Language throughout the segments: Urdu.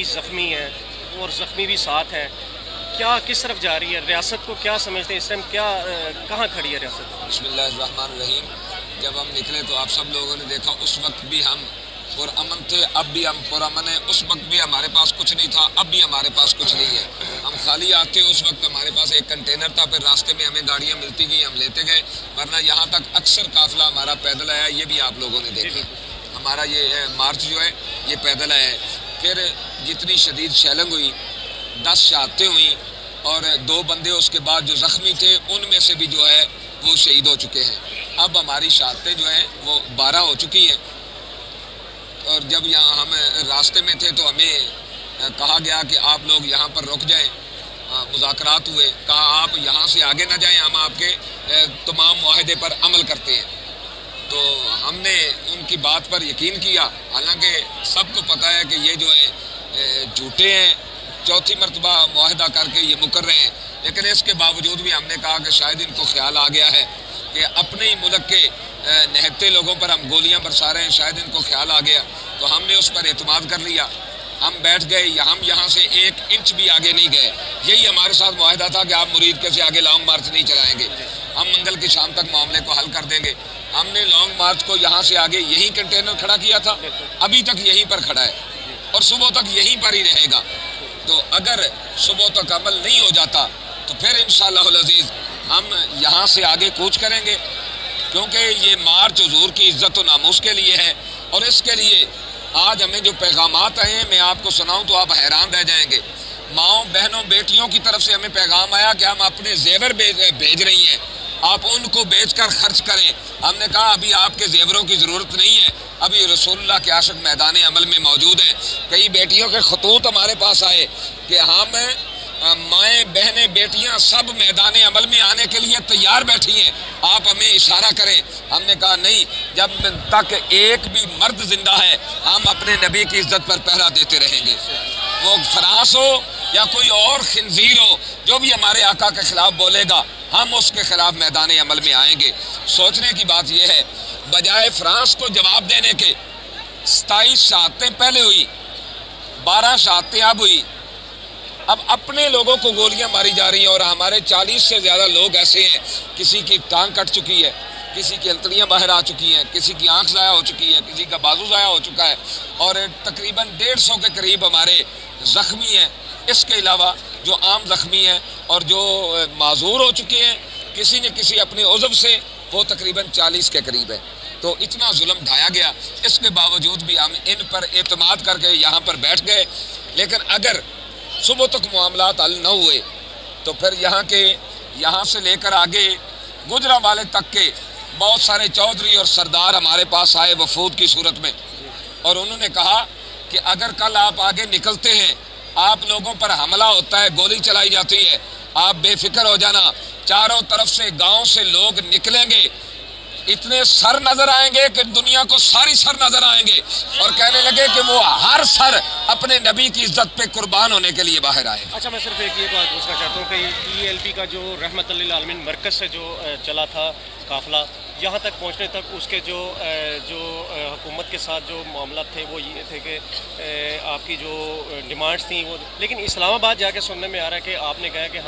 زخمی ہیں اور زخمی بھی ساتھ ہیں، کیا کس طرف جا رہی ہے ریاست کو؟ کیا سمجھتے ہیں اس ٹائم کہاں کھڑی ہے ریاست؟ بسم اللہ الرحمن الرحیم۔ جب ہم نکلے تو آپ سب لوگوں نے دیکھا، اس وقت بھی ہم پرامن تھے، اب بھی ہم پرامن ہیں۔ اس وقت بھی ہمارے پاس کچھ نہیں تھا، اب بھی ہمارے پاس کچھ نہیں ہے۔ ہم خالی آتے، اس وقت ہمارے پاس ایک کنٹینر تھا، پھر راستے میں ہمیں گاڑیاں ملتی گئی، ہم لیتے گئے، ورنہ یہاں تک اکثر قافلہ ہمارا پیدل آیا، یہ بھی آپ لوگوں نے دیکھا۔ ہمارا یہ مارچ جو ہے یہ پیدل آیا ہے۔ پھر جتنی شدید شیلنگ ہوئی، 10 شہادتیں ہوئیں، اور 2 بندے اس کے بعد جو زخمی تھے ان میں سے بھی جو ہے وہ شہید ہو چکے ہیں۔ اب ہماری شہادتیں جو ہیں وہ 12 ہو چکی ہیں۔ اور جب یہاں ہم راستے میں تھے تو ہمیں کہا گیا کہ آپ لوگ یہاں پر رک جائیں، مذاکرات ہوئے، کہا آپ یہاں سے آگے نہ جائیں، ہم آپ کے تمام معاہدے پر عمل کرتے ہیں۔ تو ہم نے ان کی بات پر یقین کیا، حالانکہ سب کو پتہ ہے کہ یہ جو ہے جھوٹے ہیں، چوتھی مرتبہ معاہدہ کر کے یہ مکر رہے ہیں، لیکن اس کے باوجود بھی ہم نے کہا کہ شاید ان کو خیال آ گیا ہے کہ اپنے ہی ملک کے نہتے لوگوں پر ہم گولیاں برسا رہے ہیں، شاید ان کو خیال آ گیا، تو ہم نے اس پر اعتماد کر لیا۔ ہم بیٹھ گئے، ہم یہاں سے 1 انچ بھی آگے نہیں گئے۔ یہی ہمارے ساتھ معاہدہ تھا کہ آپ مرید کے سے آگے لانگ مارچ نہیں چلائیں گے، ہم منگل کی شام تک معاملے کو حل کر دیں گے۔ ہم نے لانگ مارچ کو یہاں سے آگے یہی کنٹینر کھڑا کیا تھا، ابھی تک یہیں پر کھڑا ہے اور صبح تک یہیں پر ہی رہے گا۔ تو اگر صبح تک عمل نہیں ہو جاتا تو پھر انشاءاللہ العزیز ہم یہاں سے آگے کوچ کریں گے، کیونکہ یہ مارچ حضور کی عزت و ناموس کے لیے ہے۔ اور اس کے لیے آج ہمیں جو پیغامات آئے ہیں میں آپ کو سناؤں تو آپ حیران رہ جائیں گے۔ ماؤں بہنوں بیٹیوں کی طرف سے ہمیں پیغام آیا کہ ہم اپنے زیور بھیج رہی ہیں، آپ ان کو بیچ کر خرچ کریں۔ ہم نے کہا ابھی آپ کے زیوروں کی ضرورت نہیں ہے، ابھی رسول اللہ کے عاشق میدان عمل میں موجود ہیں۔ کئی بیٹیوں کے خطوط ہمارے پاس آئے کہ ہم مائیں بہنیں بیٹیاں سب میدان عمل میں آنے کے لیے تیار بیٹھی ہیں، آپ ہمیں اشارہ کریں۔ ہم نے کہا نہیں، جب تک ایک بھی مرد زندہ ہے ہم اپنے نبی کی عزت پر پہرا دیتے رہیں گے۔ وہ فرانس ہو یا کوئی اور خنزیر ہو، جو بھی ہمارے آقا کے خلاف بولے گا ہم اس کے خلاف میدان عمل میں آئیں گے۔ سوچنے کی بات یہ ہے، بجائے فرانس کو جواب دینے کے 27 شہادتیں پہلے ہوئی، 12 شہادتیں اب ہوئی، اب اپنے لوگوں کو گولیاں ماری جا رہی ہیں، اور ہمارے 40 سے زیادہ لوگ ایسے ہیں، کسی کی ٹانگ کٹ چکی ہے، کسی کی انتڑیاں باہر آ چکی ہیں، کسی کی آنکھ ضائع ہو چکی ہے، کسی کا بازو ضائع ہو چکا ہے، اور تقریباً 150 کے قریب ہمارے زخمی ہیں۔ اس کے علاوہ جو عام زخمی ہیں اور جو معذور ہو چکے ہیں کسی نہ کسی اپنے عضو سے، وہ تقریباً 40 کے قریب ہے۔ تو اتنا ظلم ڈھایا گیا، اس کے باوجود بھی ہم ان پر اعتماد کر کے یہاں پر بیٹھ گئے۔ لیکن اگر صبح تک معاملات حل نہ ہوئے تو پھر یہاں سے لے کر آگے گجرانوالے تک کے بہت سارے چودھری اور سردار ہمارے پاس آئے وفود کی صورت میں، اور انہوں نے کہا کہ اگر کل آپ آگے نکلتے ہیں، آپ لوگوں پر حملہ ہوتا ہے، گولی چلائی جاتی ہے، آپ بے فکر ہو جانا، چاروں طرف سے گاؤں سے لوگ نکلیں گے، اتنے سر نظر آئیں گے کہ دنیا کو ساری سر نظر آئیں گے، اور کہنے لگے کہ وہ ہر سر اپنے نبی کی عزت پہ قربان ہونے کے لیے باہر آئے گا۔ اچھا، میں صرف ایک یہ بات پوچھنا چاہتا ہوں کہ TLP کا جو رحمت للعالمین مرکز سے جو چلا تھا قافلہ، یہاں تک پہنچنے تک اس کے جو حکومت کے ساتھ جو معاملات تھے وہ یہ تھے کہ آپ کی جو ڈیمانڈز تھیں وہ، لیکن اسلام آباد جا کے سننے میں آ رہا ہے کہ آپ نے کہا کہ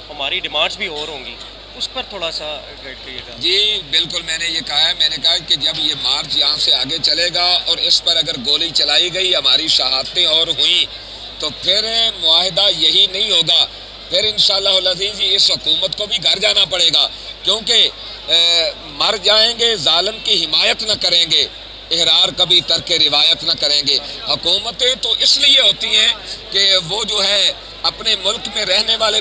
ہماری ڈیمانڈز بھی اور ہوں گی، اس پر تھوڑا سا گائیڈ کریے گا۔ جی بالکل، میں نے یہ کہا ہے، میں نے کہا کہ جب یہ مارچ یہاں سے آگے چلے گا اور اس پر اگر گولی چلائی گئی، ہماری شہادتیں اور ہوئیں، تو پھر معاہدہ یہی نہیں ہوگا، پھر انشاءاللہ العزیز اس حکومت کو بھی گھر جانا پڑے گا، کیونکہ مر جائیں گے، ظالم کی حمایت نہ کریں گے، احرار کبھی ترک روایت نہ کریں گے۔ حکومتیں تو اس لیے ہوتی ہیں کہ وہ جو ہے اپنے ملک میں رہنے والے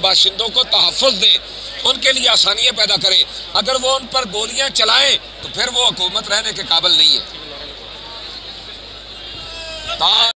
باشندوں کو تحفظ دیں، ان کے لیے آسانیاں پیدا کریں۔ اگر وہ ان پر گولیاں چلائیں تو پھر وہ حکومت رہنے کے قابل نہیں ہے۔